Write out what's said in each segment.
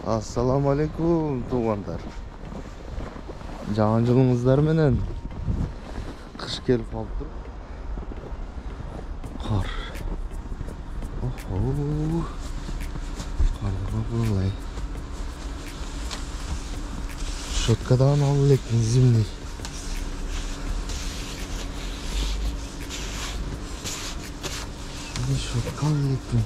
Assalamu alaikum tuğanlar. Жаңа жылыңыздар менен. Кыш келип калыптыр. Кар. Охо. Карга булай. Щеткадан алып элекпин зимний. Щетка алып элекпин.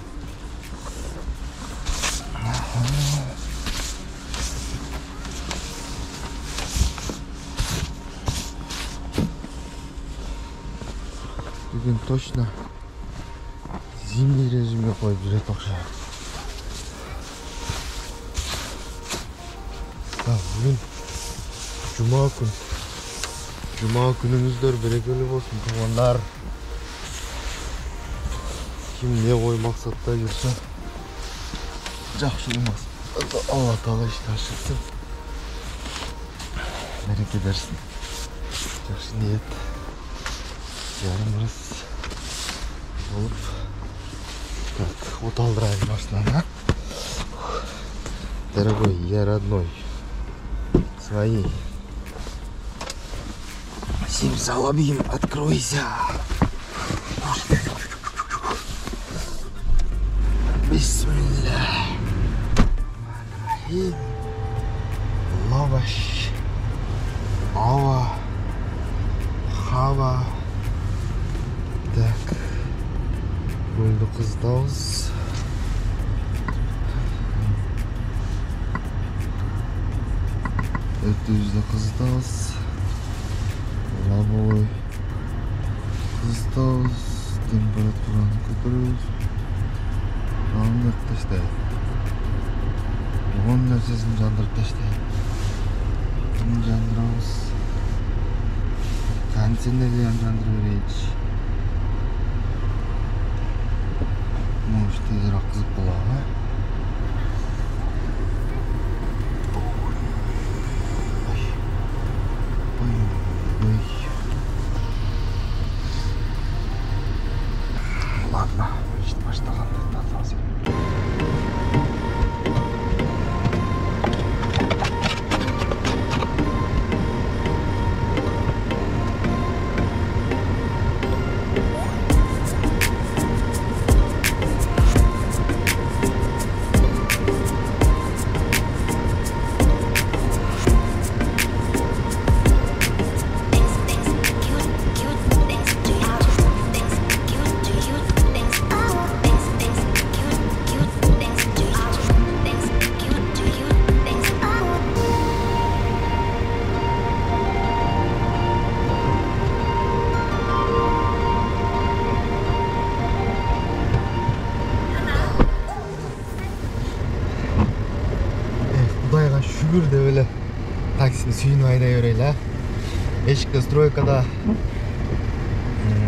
Bugün точно zimni rejimge koyup жүрөт окшойт. Bugün Cuma gününüzдөр берекелүү болсун тугандар. Kim ne koy maksatта жүрсө жакшы болмас. Allah Taala işte aşırsın. Bereke versin. Жақсы niyet. Yarın biraz olup так, вот алдырайын машинаны. Дорогой, я родной. Свои. Симсалабим, откройся. Бисмилlah. Лаваш. Ава. Хава. Так. Gölde kızdağız. Ötüyüzde kızdağız. Lavoy. Kızdağız. Temperaturanı kötürüz. Anlık taştayım. Buğun nersesini jandırıp taştayım. Bunu jandırağız. Kansenleri jandırı vereydik. Может, тезірек қызып болады. Ладно, işte başlағанда тазаласың. Şükür de öyle taksini suyunu ayray öyle. Eşikte stroykada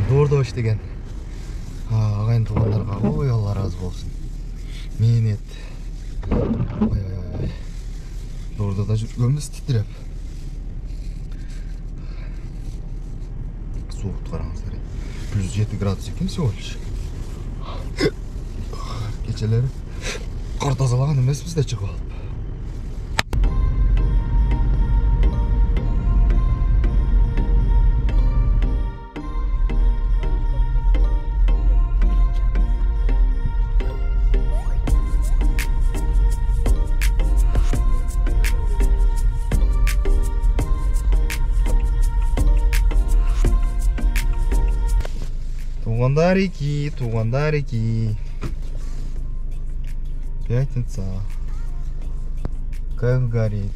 doğru işlеген ағайын туғандарга ой Алла разы болсын. Мейнет. Ой. Doğruda da жүргөнбүз титиреп. Soğuktu қараңыздар. +7 градус екен всего лишь. Кечелери қар тазалаган эмеспиз да чыгып алып. Туғандарики. Пятница. Как горит.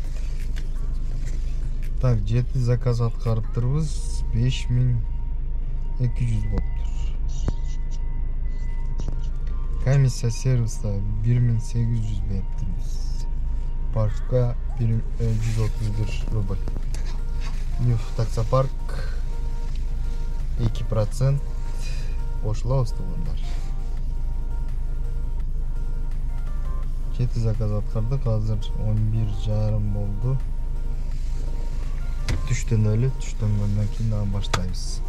Так, 7 заказ аткарып турбуз. 5200 болуптур. Комиссия сервиста 1800 бериптирбиз. Паркка 131 рубль. Неф таксопарк 2%. Qo'shilamiz tuğanlar. 7 zakaz atkardık. Hazır 11:30 oldu. Düşten öyle. Düşten önden keyin başlayız.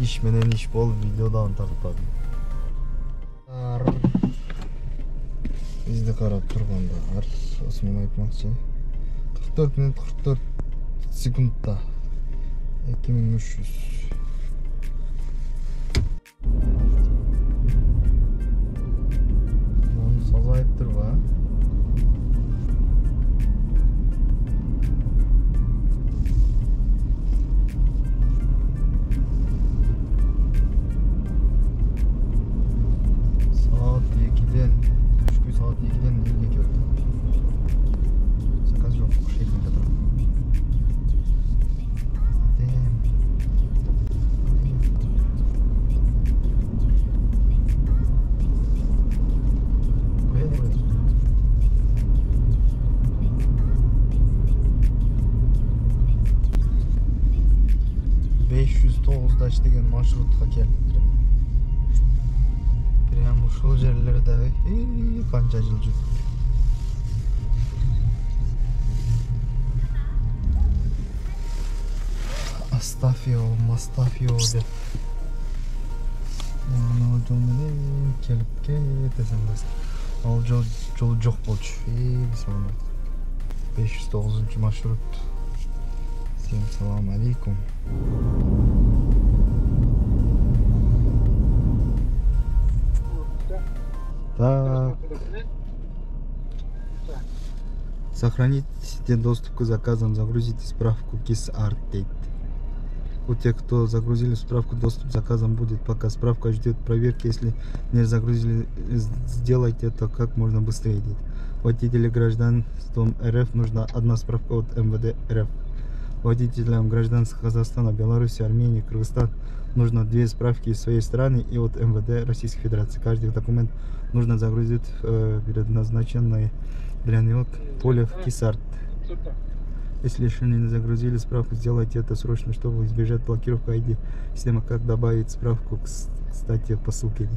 İş menen iş bol videodan tartmadım. Bizde karab turganlar. Osman aytmakçı. 44 minut 44 sekundda. 2300. Onu sazayıptır va. Saat 2'den, düşkü saat 2'den nereye gördüm? Sakaz yok, bu şekilde durun. To'g'izdash degan marshrutka keldim. Prям ушул жерлерде канча жыл жүрдүк. Астафио, Мастафио деп. Мына жол менен келип кетесиң да. Ал жол жок болчу. Бисмилла. 509 маршрут. Всем салам алейкум. Так. Сохранить доступ к заказам, загрузите справку KISS-ART дейт. У тех, кто загрузили справку, доступ к заказам будет, пока справка ждет проверки. Если не загрузили, сделайте это как можно быстрее. Дейт. Водители гражданством РФ нужна одна справка от МВД РФ. Водителям гражданства Казахстана, Беларуси, Армении, Кыргызстан нужно 2 справки из своей страны и от МВД Российской Федерации. Каждый документ нужно загрузить в предназначенное для него поле в KISS-ART. Если еще не загрузили справку, сделайте это срочно, чтобы избежать блокировки ID системы. Как добавить справку, кстати, по ссылке.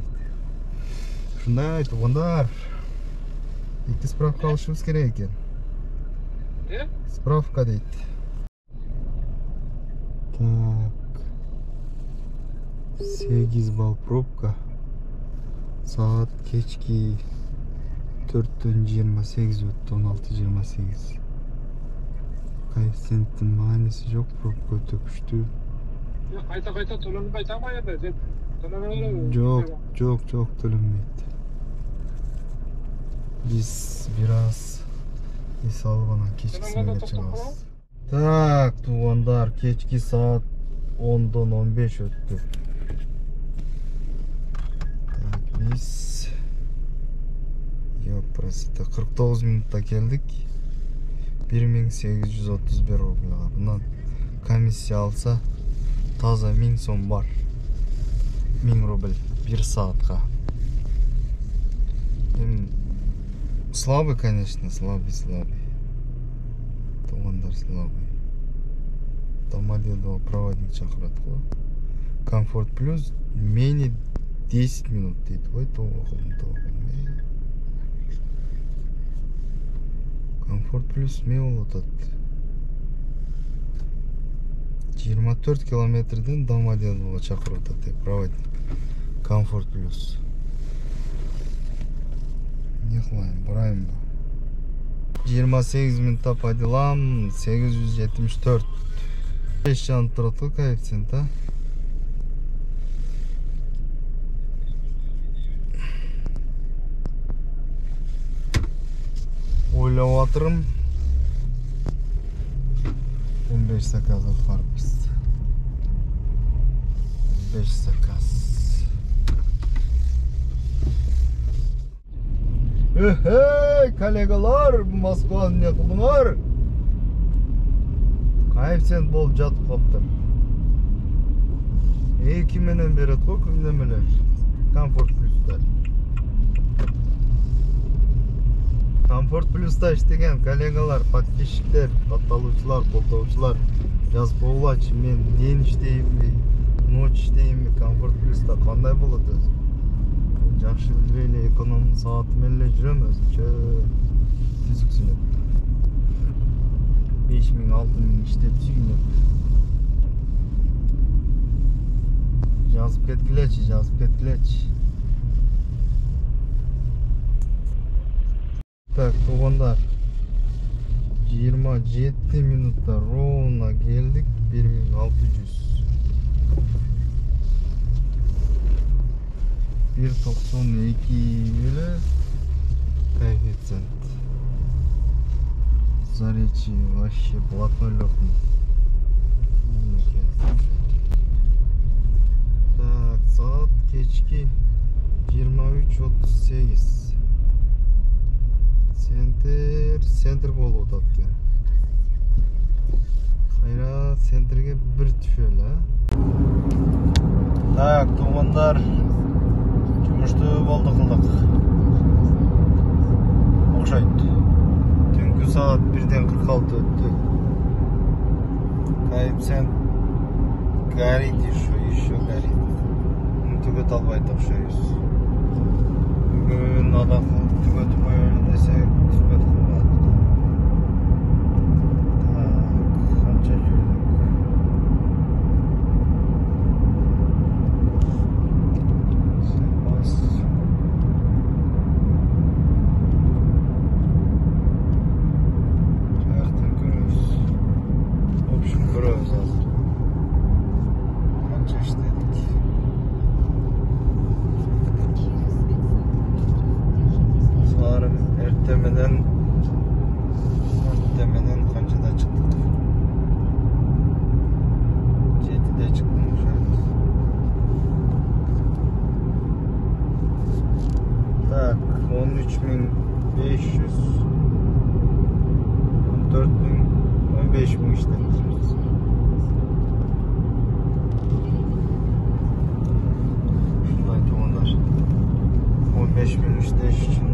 Шундай, туғандар. Екі справка алышымыз керек екен. Справка дейді. Так. 8 балл пробка. Saat kechki 4:28 өтті, 16:28. Коэффициенттің мағынасы жоқ, пробка өте күшті. Қайта төленіп айта ма еді? Жоқ, төленмейді. Biz biraz Salvan'a keçkisine geçeceğiz. Tak, tuğandar, keçki saat 10'dan 15 öttü. Так, biz prosita 49 minutta geldik. 1831 rubl. Bundan komissiya alsa taza 1000 so'm var. 1000 rubl 1 saatga. Слабый, конечно, слабый. Туғандар слабый. Домодедово проводник шақырады ғой. Комфорт плюс менее 10 минут дейді. Ой, тоғылым. Комфорт плюс не болады? 24 километрден Домодедово шақырады проводник. Комфорт плюс. Не қылайын, бұрайын ба. 28 минутта падилам, 874. 5 жанып тұрады ғой коэффициент, а? Ойлап атырым. 15 заказ атқарыппыз. 5 заказ. Hey kollegalar, Moskva'nın ne kıldılar? Koeffisient болып жатып қалыптыр. 2 менен береді ғой күндемелер. Комфорт плюста. Комфорт плюста іштеген коллегалар, подписчиктер, подпалушылар, қолдаушылар жазып болачы, мен ден іштеймін, ночь іштеймін, комфорт плюста қандай болады өзі? Жақшы білбейлі экономның сағаты менле жүрем өзінше түзіксінеп. 5000-6000 іштеп сүйінеп. Жазып кеткілечі. Так, туғандар 27 минутта ровно келдік. 1600 1.92 бөлі коэффициент. Заречи вообще блатной лёгкий. Так, saat kechki 23:38. Center болуп атат экен. Кайра центрге бир түшөл, а? Так, туугандар, жумушту болду кылдык. Окшойт. Түнкү saat 1:46 өттү. Коэффициент горит еще горит. Түгөт албайт окшойбуз. Бүгүн адам түгөт коёр десек түгөт кылбайт. Так, канча жүрдүк? Жактан көрөбүз. В общем, көрөбүз азыр. Канча иштедик? Саарым эртеменен канчада чыктык? 7'de çıktım şöyle. Так, 13.500 14.000 15.000 işletmişiz. Şundan tuğanlar 15.000 işleyiş için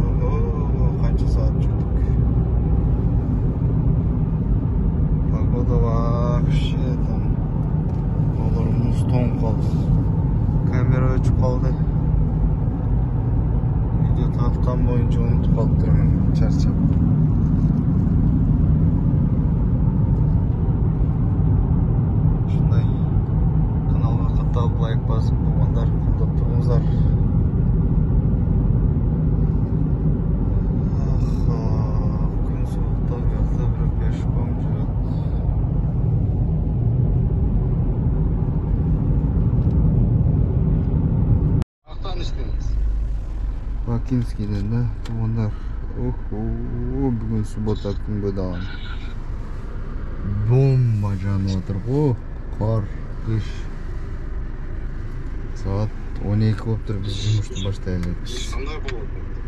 kaça saat çıktık. Pagoda вообще там olurumuz ton kaldı. Kamera ölçüp kaldı. Video tartkan boyunca unutup kaldı hemen çarçap. Şunday kanalga katılıp like basıp bulganlar, қолдап тұрыңыздар. Күн суықтан жақта бір пешком жүреді. Ақтан іштеңіз. Бакинскийден да, туғандар. Бүгін суббота күн бұдан. Бомба жанып отыр ғой. Қар, қыш. Saat 12 болып тұр, біз жұмысты баштайлы. Қандай болады?